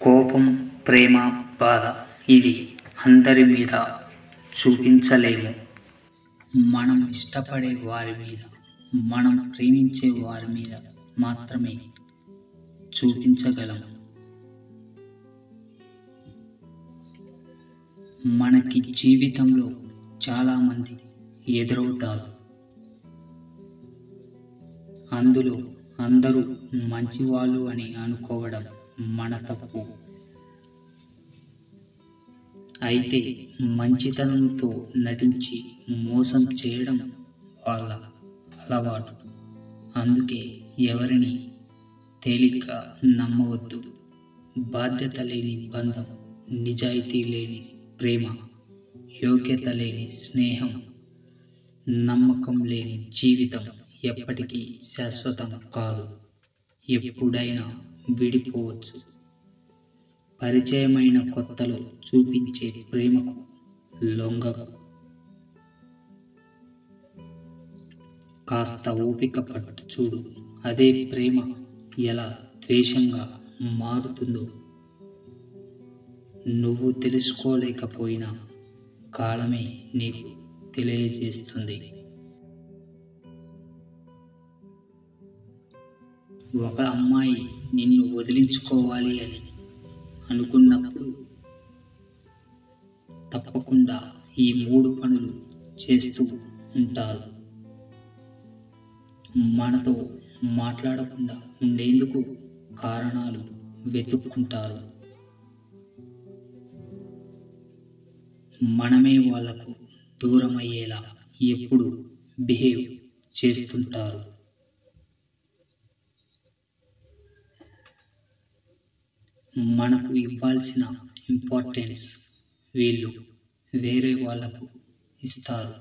కోపం, ప్రేమ, బాధ ఇది అందరి మీద చూపించలేము. మనం ఇష్టపడే వారి మీద, మనం ప్రేమించే వారి మీద మాత్రమే చూపించగలం. మనకి జీవితంలో చాలామంది ఎదురవుతారు. అందులో అందరూ మంచివాళ్ళు అని అనుకోవడం మన తప్పు. అయితే మంచితనంతో నటించి మోసం చేయడం వాళ్ళ అలవాటు. అందుకే ఎవరిని తేలిగ్గా నమ్మవద్దు. బాధ్యత లేని బంధం, నిజాయితీ లేని ప్రేమ, యోగ్యత లేని స్నేహం, నమ్మకం లేని జీవితం ఎప్పటికీ శాశ్వతం కాదు. ఎప్పుడైనా విడిపోవచ్చు. పరిచయమైన కొత్తలో చూపించే ప్రేమకు లొంగకు. కాస్త ఓపిక పట్టు చూడు, అదే ప్రేమ ఎలా ద్వేషంగా మారుతుందో నువ్వు తెలుసుకోలేకపోయినా కాలమే నీకు తెలియజేస్తుంది. ఒక అమ్మాయి నిన్ను వదిలించుకోవాలి అని అనుకున్నప్పుడు తప్పకుండా ఈ 3 పనులు చేస్తూ ఉంటారు. మనతో మాట్లాడకుండా ఉండేందుకు కారణాలు వెతుక్కుంటారు. మనమే వాళ్లకు దూరం అయ్యేలా ఎప్పుడు బిహేవ్ చేస్తుంటారు. మనకు ఇవ్వాల్సిన ఇంపార్టెన్స్ వీళ్ళు వేరే వాళ్లకు ఇస్తారు.